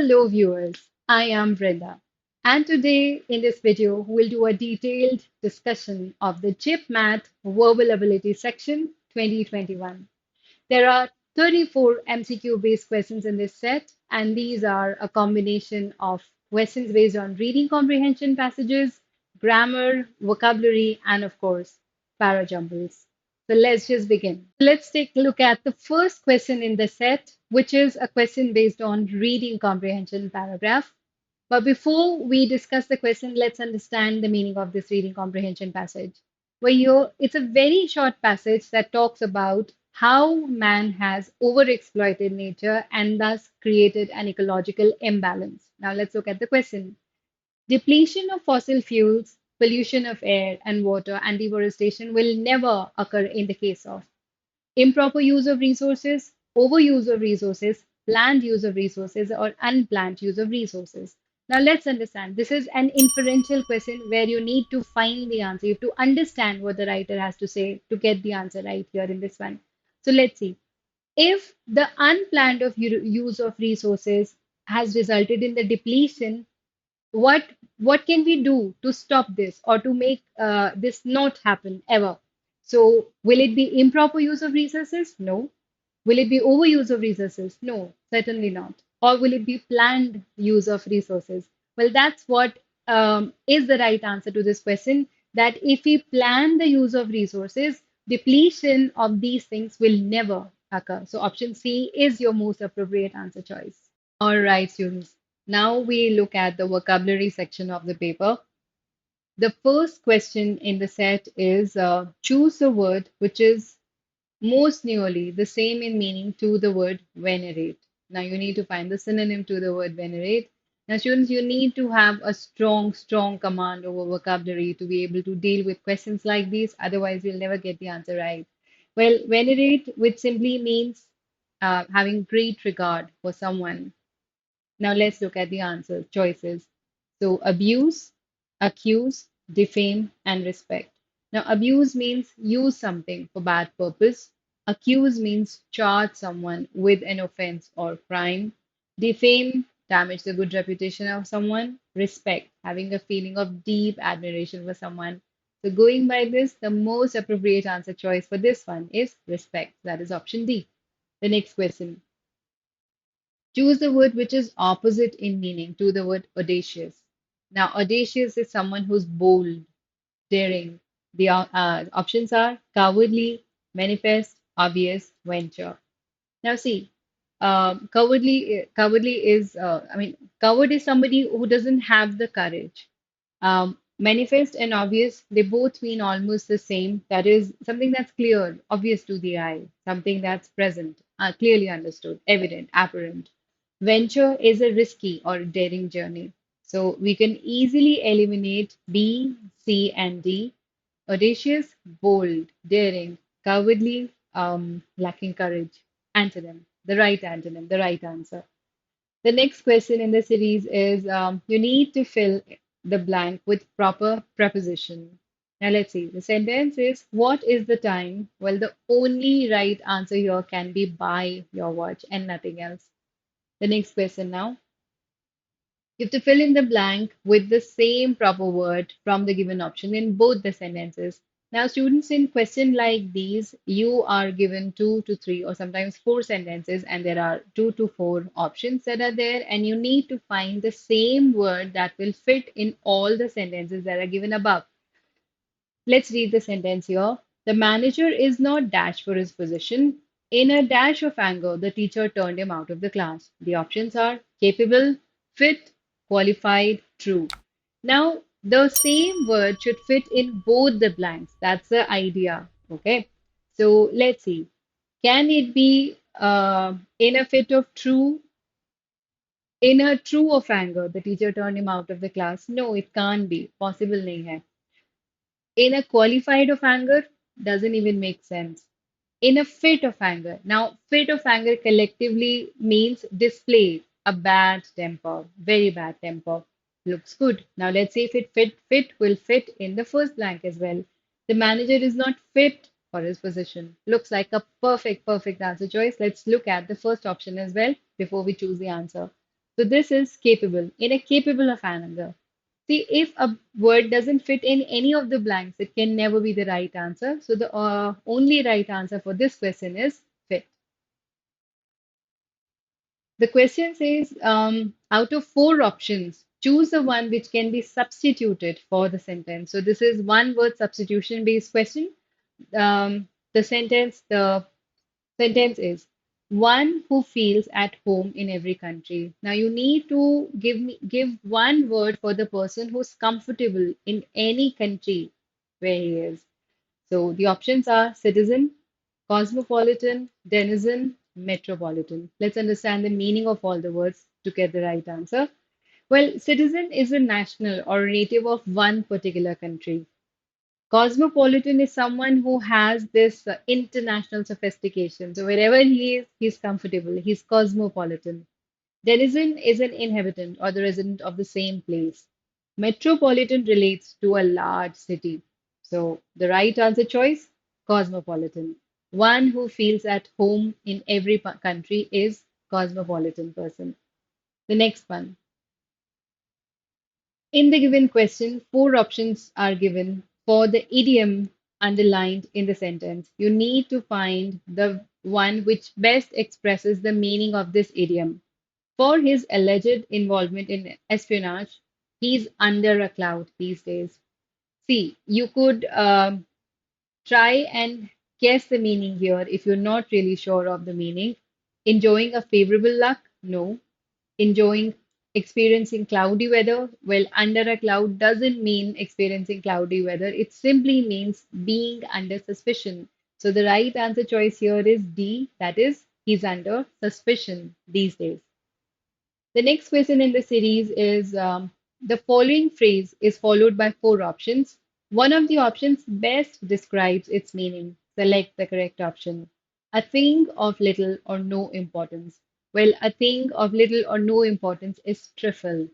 Hello viewers, I am Brenda, and today in this video we'll do a detailed discussion of the JIPMAT Verbal Ability Section 2021. There are 34 MCQ based questions in this set, and these are a combination of questions based on reading comprehension passages, grammar, vocabulary, and of course, parajumbles. So let's just begin. Let's take a look at the first question in the set, which is a question based on reading comprehension paragraph. But before we discuss the question, let's understand the meaning of this reading comprehension passage. It's a very short passage that talks about how man has overexploited nature and thus created an ecological imbalance. Now let's look at the question. Depletion of fossil fuels, pollution of air and water, and deforestation will never occur in the case of improper use of resources, overuse of resources, planned use of resources, or unplanned use of resources. Now, let's understand this is an inferential question where you need to find the answer. You have to understand what the writer has to say to get the answer right here in this one. So, let's see. If the unplanned use of resources has resulted in the depletion, what what can we do to stop this or to make this not happen ever? So will it be improper use of resources? No. Will it be overuse of resources? No, certainly not. Or will it be planned use of resources? Well, that's what is the right answer to this question, that if we plan the use of resources, depletion of these things will never occur. So option C is your most appropriate answer choice. All right, students. Now we look at the vocabulary section of the paper. The first question in the set is choose a word which is most nearly the same in meaning to the word venerate. Now you need to find the synonym to the word venerate. Now, students, you need to have a strong command over vocabulary to be able to deal with questions like these. Otherwise, you'll never get the answer right. Well, venerate, which simply means having great regard for someone. Now let's look at the answer choices. So abuse, accuse, defame, and respect. Now abuse means use something for bad purpose. Accuse means charge someone with an offense or crime. Defame, damage the good reputation of someone. Respect, having a feeling of deep admiration for someone. So going by this, the most appropriate answer choice for this one is respect. That is option D. The next question. Choose the word which is opposite in meaning to the word audacious. Now, audacious is someone who's bold, daring. The options are cowardly, manifest, obvious, venture. Now, see, cowardly is, coward is somebody who doesn't have the courage. Manifest and obvious, they both mean almost the same. That is something that's clear, obvious to the eye, something that's present, clearly understood, evident, apparent. Venture is a risky or daring journey. So we can easily eliminate B, C, and D. Audacious, bold, daring, cowardly, lacking courage. Antonym, the right answer. The next question in the series is you need to fill the blank with proper preposition. Now let's see. The sentence is, what is the time? Well, the only right answer here can be by your watch and nothing else. The next question now. You have to fill in the blank with the same proper word from the given option in both the sentences. Now, students, in question like these, you are given 2 to 3 or sometimes 4 sentences, and there are 2 to 4 options that are there, and you need to find the same word that will fit in all the sentences that are given above. Let's read the sentence here. The manager is not dashed for his position. In a dash of anger, the teacher turned him out of the class. The options are capable, fit, qualified, true. Now, the same word should fit in both the blanks. That's the idea. Okay. So let's see. Can it be in a fit of true? In a true of anger, the teacher turned him out of the class. No, it can't be. Possible nahi hai. In a qualified of anger, doesn't even make sense. In a fit of anger. Now, fit of anger collectively means display a bad temper, very bad temper. Looks good. Now, let's see if fit will fit in the first blank as well. The manager is not fit for his position. Looks like a perfect answer choice. Let's look at the first option as well before we choose the answer. So this is capable, in a capable of another. See, if a word doesn't fit in any of the blanks, it can never be the right answer. So the only right answer for this question is fit. The question says, out of four options, choose the one which can be substituted for the sentence. So this is one word substitution based question. The sentence is one who feels at home in every country. Now you need to give one word for the person who's comfortable in any country where he is. So the options are citizen, cosmopolitan, denizen, metropolitan. Let's understand the meaning of all the words to get the right answer. Well, citizen is a national or a native of one particular country. Cosmopolitan is someone who has this international sophistication. So wherever he is, he's comfortable. He's cosmopolitan. Denizen is an inhabitant or the resident of the same place. Metropolitan relates to a large city. So the right answer choice, cosmopolitan. One who feels at home in every country is cosmopolitan person. The next one. In the given question, four options are given for the idiom underlined in the sentence. You need to find the one which best expresses the meaning of this idiom. For his alleged involvement in espionage, he's under a cloud these days. See, you could try and guess the meaning here if you're not really sure of the meaning. Enjoying a favorable luck? No. Enjoying experiencing cloudy weather? Well, under a cloud doesn't mean experiencing cloudy weather. It simply means being under suspicion. So the right answer choice here is D, that is, he's under suspicion these days. The next question in the series is the following phrase is followed by four options. One of the options best describes its meaning. Select the correct option. A thing of little or no importance. Well, a thing of little or no importance is trifle.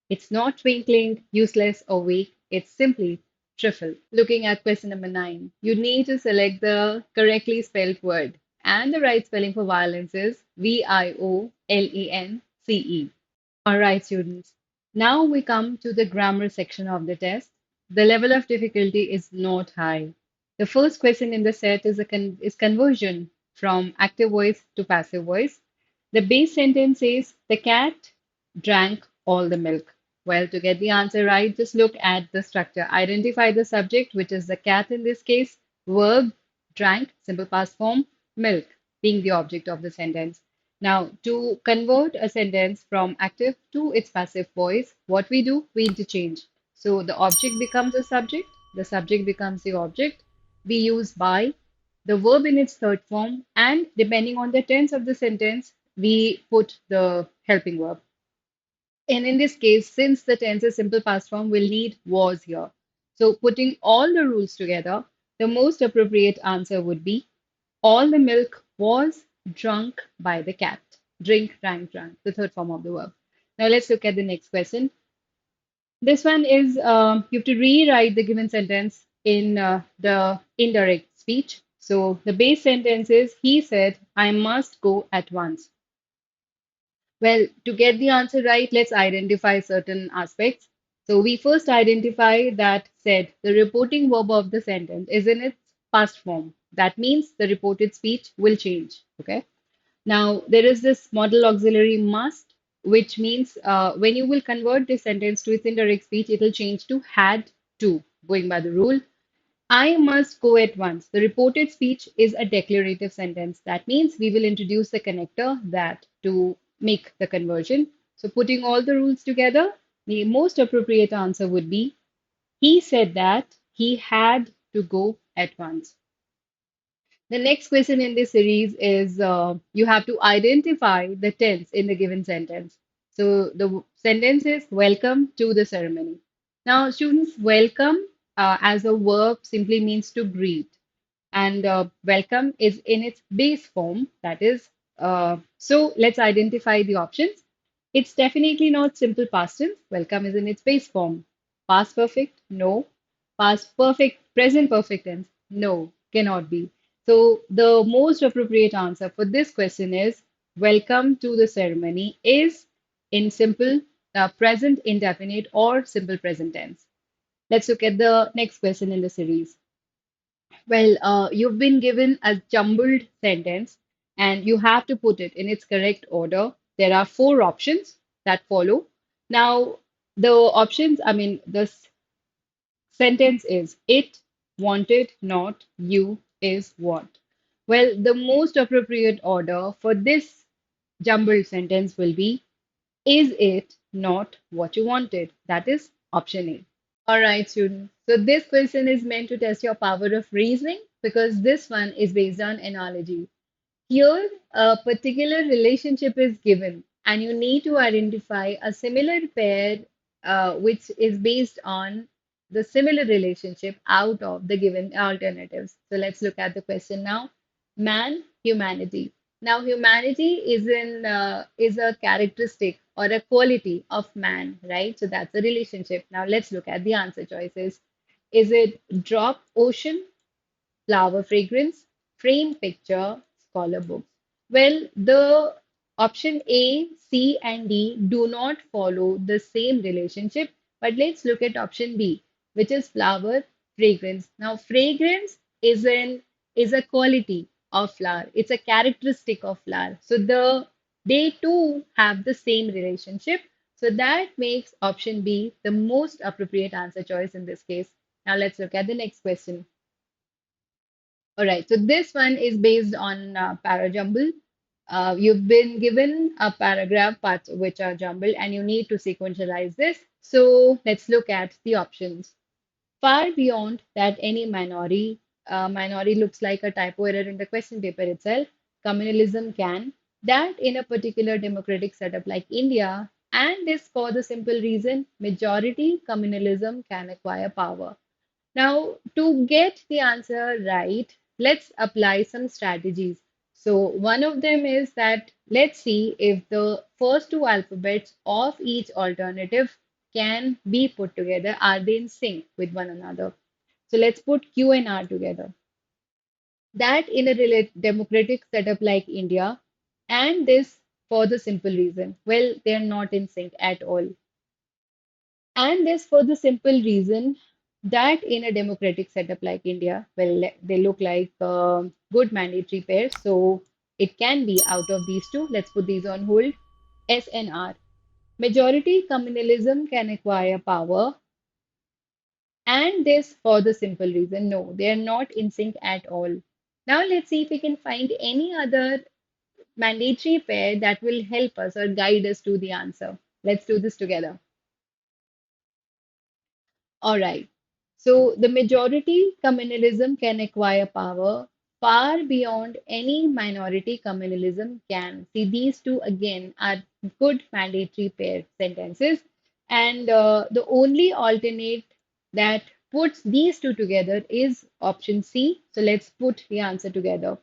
It's not twinkling, useless, or weak. It's simply trifle. Looking at question number 9, you need to select the correctly spelled word. And the right spelling for violence is VIOLENCE. All right, students. Now we come to the grammar section of the test. The level of difficulty is not high. The first question in the set is conversion from active voice to passive voice. The base sentence says, the cat drank all the milk. Well, to get the answer right, just look at the structure. Identify the subject, which is the cat in this case, verb, drank, simple past form, milk, being the object of the sentence. Now, to convert a sentence from active to its passive voice, what we do, we interchange. So the object becomes the subject becomes the object. We use by, the verb in its third form, and depending on the tense of the sentence, we put the helping verb. And in this case, since the tense is simple past form, we'll need was here. So putting all the rules together, the most appropriate answer would be all the milk was drunk by the cat. Drink, drank, drunk, the third form of the verb. Now let's look at the next question. This one is you have to rewrite the given sentence in the indirect speech. So the base sentence is he said, I must go at once. Well, to get the answer right, let's identify certain aspects. So we first identify that said the reporting verb of the sentence is in its past form. That means the reported speech will change. Okay. Now there is this model auxiliary must, which means when you will convert this sentence to its indirect speech, it will change to had to, going by the rule. I must go at once. The reported speech is a declarative sentence. That means we will introduce the connector that to make the conversion. So putting all the rules together, the most appropriate answer would be he said that he had to go at once. The next question in this series is you have to identify the tense in the given sentence. So the sentence is welcome to the ceremony. Now, students, welcome as a verb simply means to greet, and welcome is in its base form. That is, so let's identify the options. It's definitely not simple past tense. Welcome is in its base form. Past perfect? No. Past perfect, present perfect tense? No, cannot be. So the most appropriate answer for this question is welcome to the ceremony is in simple, present indefinite, or simple present tense. Let's look at the next question in the series. Well, you've been given a jumbled sentence and you have to put it in its correct order. There are four options that follow. Now, the options, I mean, the sentence is it, wanted, not, you, is, what. Well, the most appropriate order for this jumbled sentence will be is it not what you wanted? That is option A. All right, students. So this question is meant to test your power of reasoning because this one is based on analogy. Here, a particular relationship is given, and you need to identify a similar pair which is based on the similar relationship out of the given alternatives. So let's look at the question now. Man, humanity. Now, humanity is a characteristic or a quality of man, right? So that's a relationship. Now let's look at the answer choices. Is it drop ocean, flower fragrance, frame picture, scholar books? Well, the option A, C, and D do not follow the same relationship, but let's look at option B, which is flower fragrance. Now, fragrance is a quality of flower. It's a characteristic of flower. So they too have the same relationship. So that makes option B the most appropriate answer choice in this case. Now let's look at the next question. All right, so this one is based on parajumble. You've been given a paragraph parts which are jumbled, and you need to sequentialize this. So let's look at the options. Far beyond that, any minority looks like a typo error in the question paper itself. Communalism can that in a particular democratic setup like India, and this for the simple reason majority communalism can acquire power. Now, to get the answer right, let's apply some strategies. So, one of them is that let's see if the first two alphabets of each alternative can be put together. Are they in sync with one another? So, let's put Q and R together. That in a democratic setup like India, and this for the simple reason, well, they're not in sync at all. And this for the simple reason that in a democratic setup like India, well, they look like good mandatory pairs. So it can be out of these two. Let's put these on hold. S and R. Majority communalism can acquire power. And this for the simple reason, no, they are not in sync at all. Now let's see if we can find any other mandatory pair that will help us or guide us to the answer. Let's do this together. All right. So the majority communalism can acquire power far beyond any minority communalism can. See, these two again are good mandatory pair sentences. And the only alternate that puts these two together is option C. So let's put the answer together.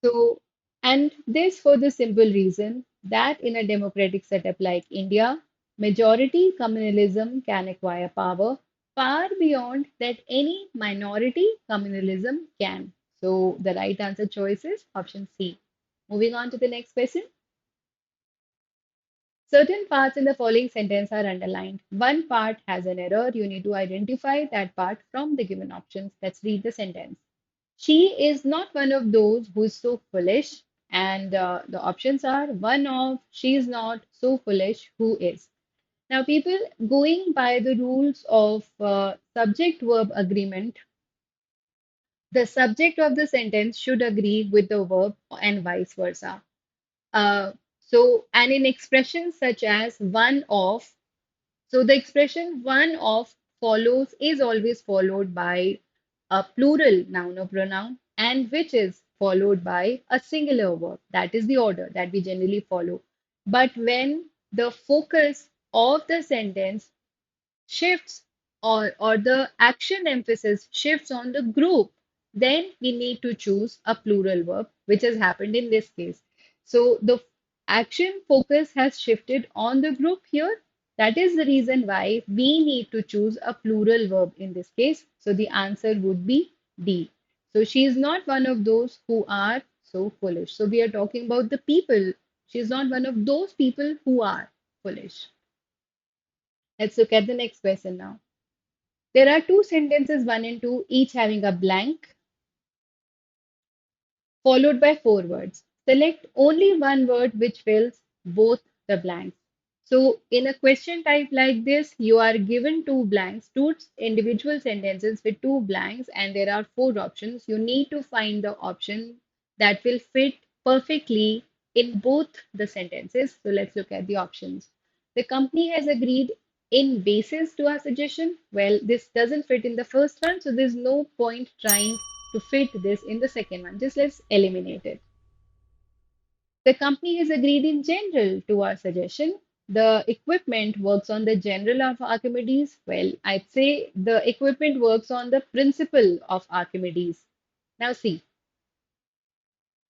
So, and this for the simple reason that in a democratic setup like India, majority communalism can acquire power far beyond that any minority communalism can. So, the right answer choice is option C. Moving on to the next question. Certain parts in the following sentence are underlined. One part has an error. You need to identify that part from the given options. Let's read the sentence. She is not one of those who is so foolish. And the options are one of, she is not so foolish, who is. Now, people going by the rules of subject verb agreement, the subject of the sentence should agree with the verb and vice versa. Uh, and in expressions such as one of, so the expression one of follows is always followed by a plural noun or pronoun and which is followed by a singular verb. That is the order that we generally follow. But when the focus of the sentence shifts or the action emphasis shifts on the group, then we need to choose a plural verb, which has happened in this case. So the action focus has shifted on the group here. That is the reason why we need to choose a plural verb in this case. So the answer would be D. So she is not one of those who are so foolish. So we are talking about the people She's not one of those people who are foolish. Let's look at the next question now. There are two sentences, one and two, each having a blank followed by four words. Select only one word which fills both the blanks. So, in a question type like this, you are given two blanks, two individual sentences with two blanks, and there are four options. You need to find the option that will fit perfectly in both the sentences. So, let's look at the options. The company has agreed in basis to our suggestion. Well, this doesn't fit in the first one, so there's no point trying to fit this in the second one. Just let's eliminate it. The company has agreed in general to our suggestion. The equipment works on the general of Archimedes. Well, I'd say the equipment works on the principle of Archimedes. Now, see,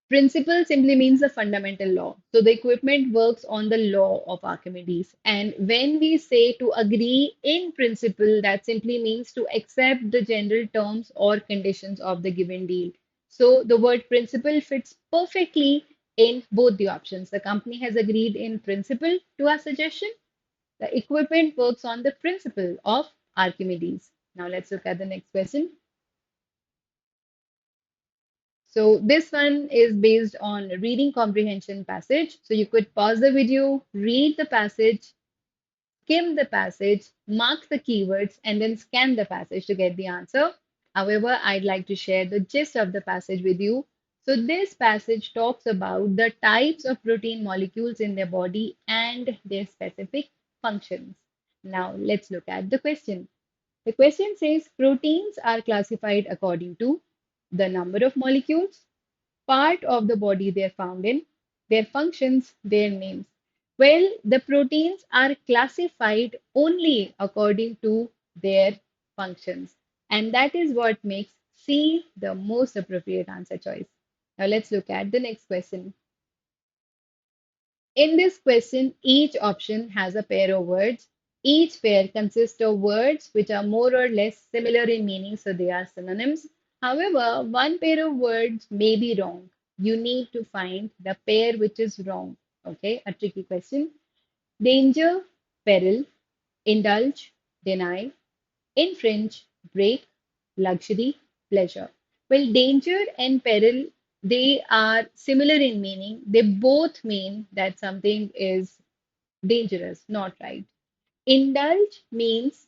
principle simply means the fundamental law. So the equipment works on the law of Archimedes. And when we say to agree in principle, that simply means to accept the general terms or conditions of the given deal. So the word principle fits perfectly in both the options. The company has agreed in principle to our suggestion. The equipment works on the principle of Archimedes. Now let's look at the next question. So this one is based on reading comprehension passage. So you could pause the video, read the passage, skim the passage, mark the keywords, and then scan the passage to get the answer. However, I'd like to share the gist of the passage with you. So this passage talks about the types of protein molecules in their body and their specific functions. Now let's look at the question. The question says proteins are classified according to the number of molecules, part of the body they're found in, their functions, their names. Well, the proteins are classified only according to their functions. And that is what makes C the most appropriate answer choice. Now let's look at the next question. In this question, each option has a pair of words. Each pair consists of words which are more or less similar in meaning, so they are synonyms. However, one pair of words may be wrong. You need to find the pair which is wrong. Okay, a tricky question. Danger, peril, indulge, deny, infringe, break, luxury, pleasure. Well, danger and peril, they are similar in meaning. They both mean that something is dangerous, not right. Indulge means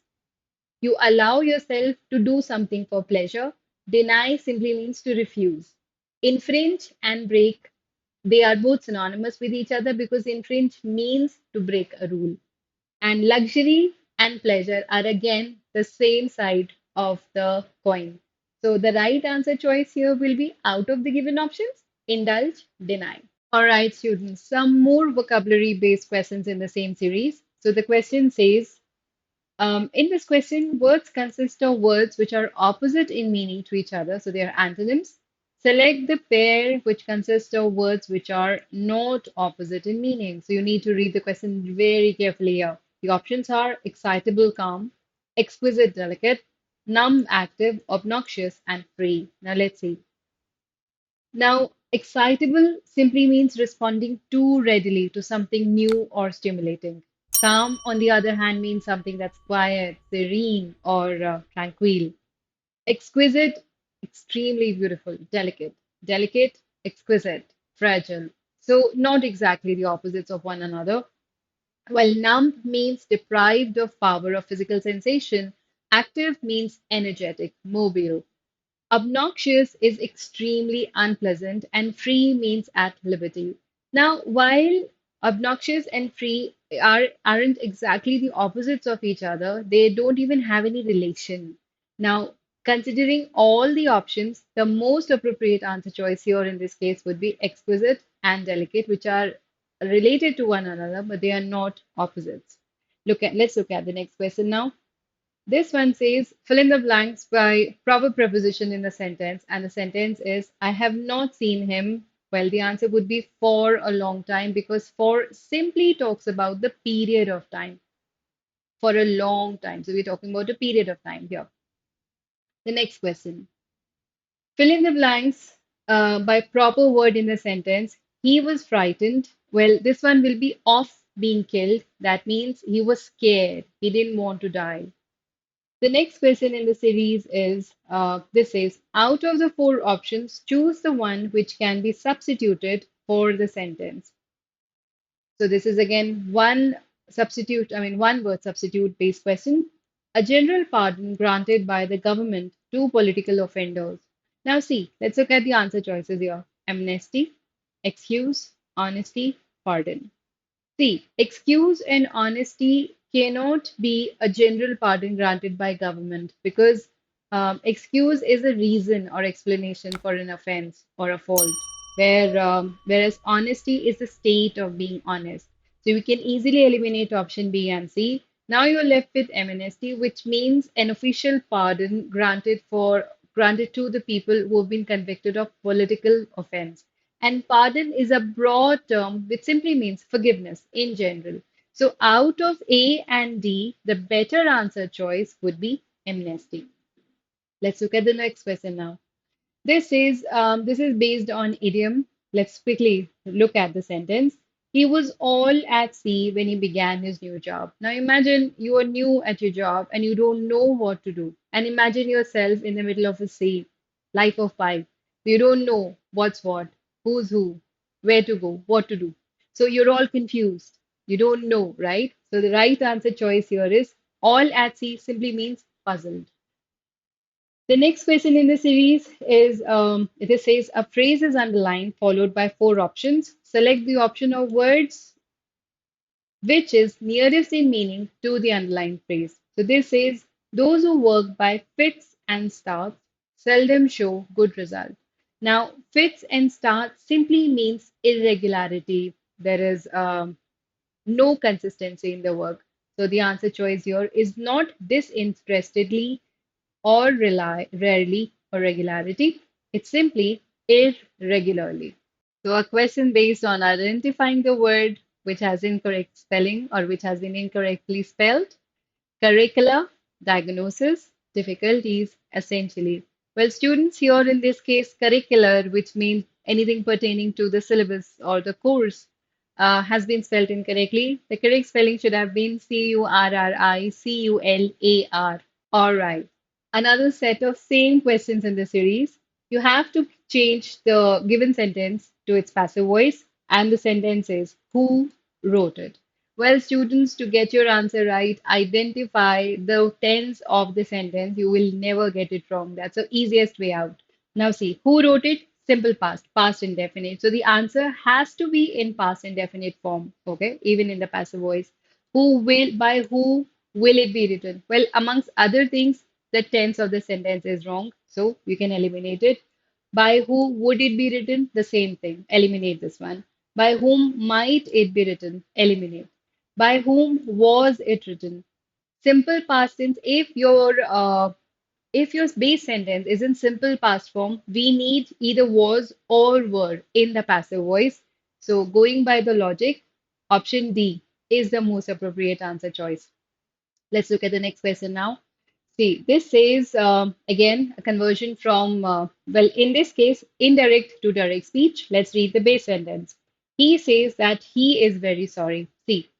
you allow yourself to do something for pleasure. Deny simply means to refuse. Infringe and break, they are both synonymous with each other because infringe means to break a rule. And luxury and pleasure are again the same side of the coin. So the right answer choice here will be out of the given options, indulge, deny. All right, students, some more vocabulary based questions in the same series. So the question says, in this question, words consist of words which are opposite in meaning to each other, so they are antonyms. Select the pair which consists of words which are not opposite in meaning. So you need to read the question very carefully here. The options are excitable, calm, exquisite, delicate, numb, active, obnoxious, and free. Now let's see. Now, excitable simply means responding too readily to something new or stimulating. Calm, on the other hand, means something that's quiet, serene, or tranquil. Exquisite, extremely beautiful. Delicate, delicate, exquisite, fragile. So, not exactly the opposites of one another. Well, numb means deprived of power of physical sensation. Active means energetic, mobile. Obnoxious is extremely unpleasant, and free means at liberty. Now, while obnoxious and free aren't exactly the opposites of each other, they don't even have any relation. Now, considering all the options, the most appropriate answer choice here in this case would be exquisite and delicate, which are related to one another, but they are not opposites. Let's look at the next question now. This one says, fill in the blanks by proper preposition in the sentence, and the sentence is, I have not seen him. Well, the answer would be for a long time because for simply talks about the period of time, for a long time. So we're talking about a period of time here. The next question. Fill in the blanks by proper word in the sentence. He was frightened. Well, this one will be of being killed. That means he was scared. He didn't want to die. The next question in the series is this is out of the four options, choose the one which can be substituted for the sentence. So this is again one word substitute based question. A general pardon granted by the government to political offenders. Now see, let's look at the answer choices here. Amnesty, excuse, honesty, pardon. See, excuse and honesty cannot be a general pardon granted by government because excuse is a reason or explanation for an offense or a fault, whereas honesty is the state of being honest. So we can easily eliminate option B and C. Now you're left with amnesty, which means an official pardon granted to the people who have been convicted of political offense. And pardon is a broad term which simply means forgiveness in general. So out of A and D, the better answer choice would be amnesty. Let's look at the next question now. This is based on idiom. Let's quickly look at the sentence. He was all at sea when he began his new job. Now imagine you are new at your job and you don't know what to do. And imagine yourself in the middle of a sea, life of five. You don't know what's what, who's who, where to go, what to do. So you're all confused. You don't know, right? So the right answer choice here is all at sea simply means puzzled. The next question in the series is it says a phrase is underlined followed by four options. Select the option of words which is nearest in meaning to the underlined phrase. So this says those who work by fits and starts seldom show good results. Now, fits and starts simply means irregularity. There is no consistency in the work. So the answer choice here is not disinterestedly or rarely or regularity. It's simply irregularly. So a question based on identifying the word which has incorrect spelling or which has been incorrectly spelled, curricula, diagnosis, difficulties, essentially. Well, students here in this case, curricular, which means anything pertaining to the syllabus or the course, has been spelled incorrectly. The correct spelling should have been Curricular. All right. Another set of same questions in the series. You have to change the given sentence to its passive voice, and the sentence is who wrote it. Well, students, to get your answer right, identify the tense of the sentence. You will never get it wrong. That's the easiest way out. Now, see, who wrote it? Simple past, past indefinite. So the answer has to be in past indefinite form, okay, even in the passive voice. By who will it be written? Well, amongst other things, the tense of the sentence is wrong, so you can eliminate it. By who would it be written? The same thing. Eliminate this one. By whom might it be written? Eliminate. By whom was it written? Simple past tense. If your base sentence is in simple past form, we need either was or were in the passive voice. So going by the logic, option D is the most appropriate answer choice. Let's look at the next question now. See, this says again a conversion from, in this case, indirect to direct speech. Let's read the base sentence. He says that he is very sorry. See,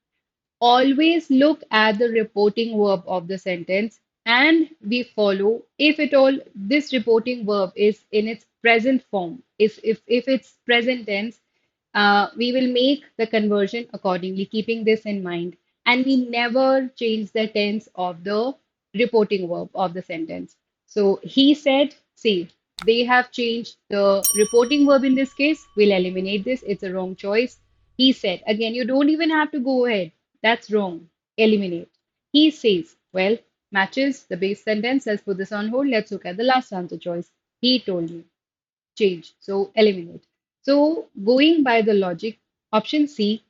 always look at the reporting verb of the sentence and we follow, if at all, this reporting verb is in its present form. If it's present tense, we will make the conversion accordingly, keeping this in mind. And we never change the tense of the reporting verb of the sentence. So he said, see, they have changed the reporting verb in this case. We'll eliminate this. It's a wrong choice. He said, again, you don't even have to go ahead. That's wrong. Eliminate. He says, well, matches the base sentence. Let's put this on hold. Let's look at the last answer choice. He told me. Change. So eliminate. So going by the logic, option C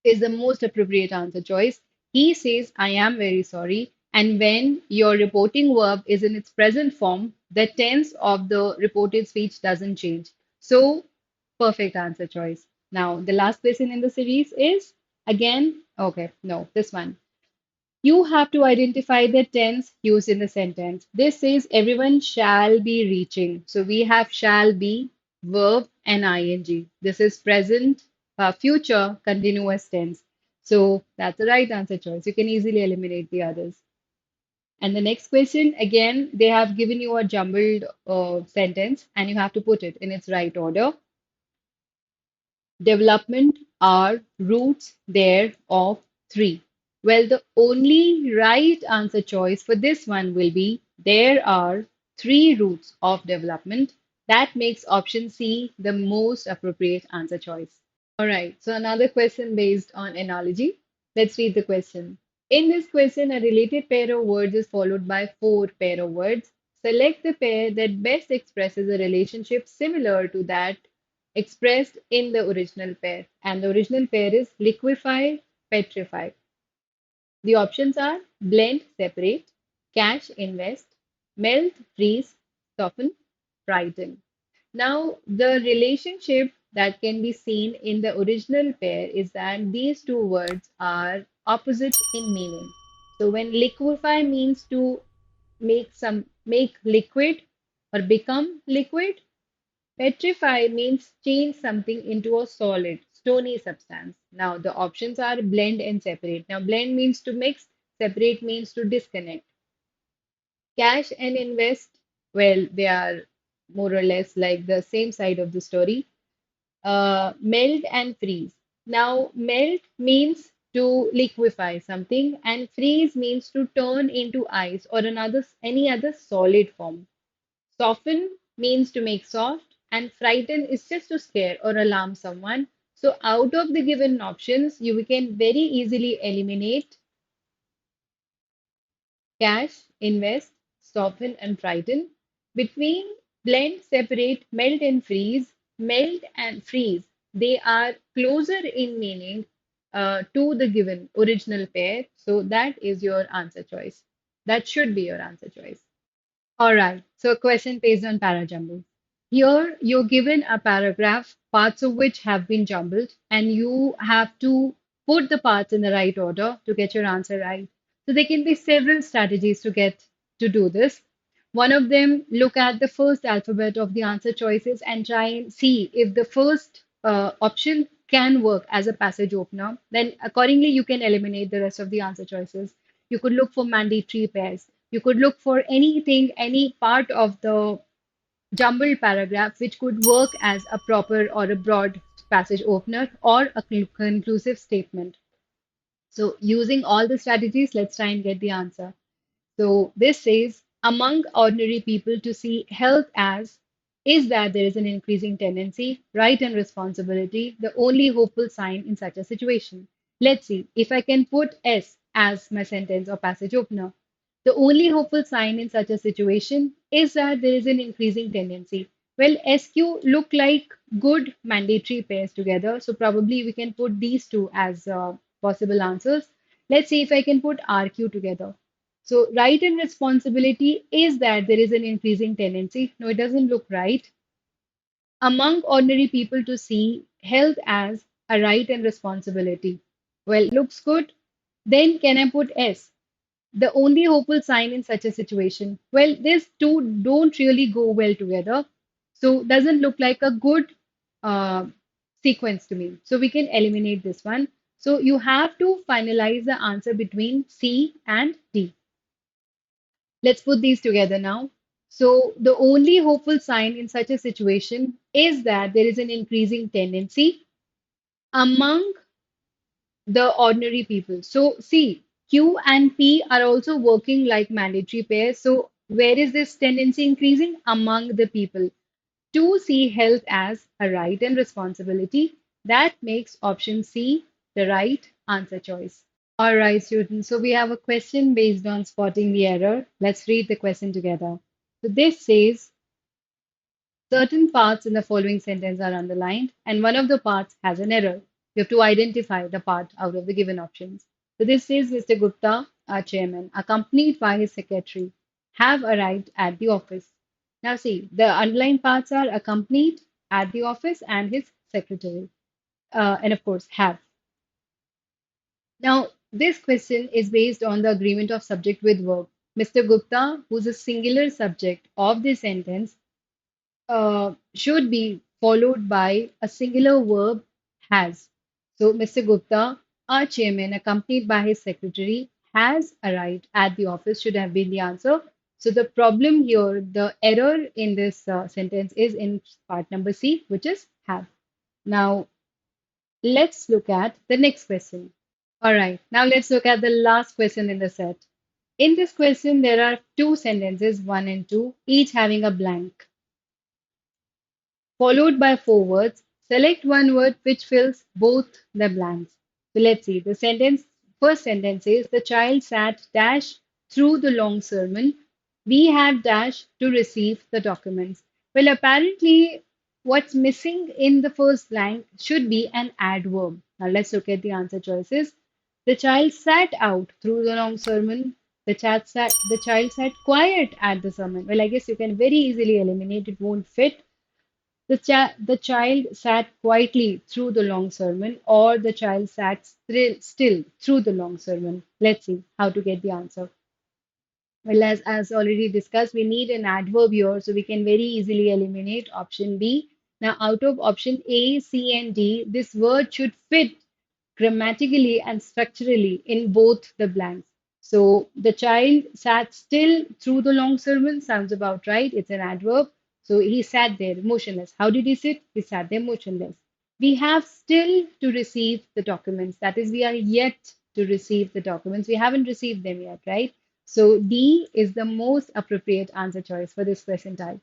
is the most appropriate answer choice. He says, I am very sorry. And when your reporting verb is in its present form, the tense of the reported speech doesn't change. So, perfect answer choice. Now, the last question in the series is again, okay, no, this one. You have to identify the tense used in the sentence. This says everyone shall be reaching. So we have shall be, verb, and ing. This is present, future continuous tense. So that's the right answer choice. You can easily eliminate the others. And the next question, again, they have given you a jumbled sentence and you have to put it in its right order. Development are roots there of three. Well, the only right answer choice for this one will be there are three roots of development. That makes option C the most appropriate answer choice. All right, so another question based on analogy. Let's read the question. In this question, a related pair of words is followed by four pair of words. Select the pair that best expresses a relationship similar to that expressed in the original pair. And the original pair is liquefy, petrify. The options are blend, separate, cash, invest, melt, freeze, soften, frighten. Now, the relationship that can be seen in the original pair is that these two words are opposite in meaning. So when liquefy means to make liquid or become liquid, petrify means change something into a solid, stony substance. Now the options are blend and separate. Now blend means to mix, separate means to disconnect. Cash and invest, well, they are more or less like the same side of the story. Melt and freeze. Now, melt means to liquefy something, and freeze means to turn into ice or another any other solid form. Soften means to make soft, and frighten is just to scare or alarm someone. So, out of the given options, you can very easily eliminate cash, invest, soften, and frighten. Between blend, separate, melt and freeze, they are closer in meaning to the given original pair. So that is your answer choice. That should be your answer choice. All right, so a question based on parajumble. Here, you're given a paragraph, parts of which have been jumbled, and you have to put the parts in the right order to get your answer right. So there can be several strategies to do this. One of them, look at the first alphabet of the answer choices and try and see if the first option can work as a passage opener. Then accordingly, you can eliminate the rest of the answer choices. You could look for mandatory pairs. You could look for anything, any part of the jumbled paragraph which could work as a proper or a broad passage opener or a conclusive statement. So, using all the strategies, let's try and get the answer. So this says, among ordinary people to see health as is that there is an increasing tendency, right and responsibility, the only hopeful sign in such a situation. Let's see if I can put S as my sentence or passage opener. The only hopeful sign in such a situation is that there is an increasing tendency. Well, SQ look like good mandatory pairs together, so probably we can put these two as possible answers. Let's see if I can put RQ together. So, right and responsibility is that there is an increasing tendency. No, it doesn't look right. Among ordinary people to see health as a right and responsibility. Well, looks good. Then can I put S? The only hopeful sign in such a situation. Well, these two don't really go well together. So, doesn't look like a good uh, sequence to me. So, we can eliminate this one. So, you have to finalize the answer between C and D. Let's put these together now. So, the only hopeful sign in such a situation is that there is an increasing tendency among the ordinary people. So, see, Q and P are also working like mandatory pairs. So, where is this tendency increasing? Among the people. To see health as a right and responsibility, that makes option C the right answer choice. All right, students. So we have a question based on spotting the error. Let's read the question together. So this says certain parts in the following sentence are underlined, and one of the parts has an error. You have to identify the part out of the given options. So this says Mr. Gupta, our chairman, accompanied by his secretary, have arrived at the office. Now see, the underlined parts are accompanied at the office and his secretary, and of course have. Now, this question is based on the agreement of subject with verb. Mr. Gupta, who's a singular subject of this sentence, should be followed by a singular verb has. So Mr. Gupta, our chairman, accompanied by his secretary, has arrived at the office, should have been the answer. So the problem here, the error in this sentence is in part number C, which is have. Now, let's look at the next question. All right, now let's look at the last question in the set. In this question, there are two sentences, one and two, each having a blank, followed by four words. Select one word which fills both the blanks. So let's see. The first sentence is the child sat dash through the long sermon. We have dash to receive the documents. Well, apparently, what's missing in the first blank should be an adverb. Now let's look at the answer choices. The child sat out through the long sermon. The child sat quiet at the sermon. Well, I guess you can very easily eliminate it, won't fit. The child sat quietly through the long sermon, or the child sat still through the long sermon. Let's see how to get the answer. Well, as already discussed, we need an adverb here, so we can very easily eliminate option B. Now, out of option A, C, and D, this word should fit grammatically and structurally in both the blanks. So the child sat still through the long sermon sounds about right. It's an adverb. So he sat there motionless. How did he sit? He sat there motionless. We have still to receive the documents. That is, we are yet to receive the documents. We haven't received them yet, right? So D is the most appropriate answer choice for this question type.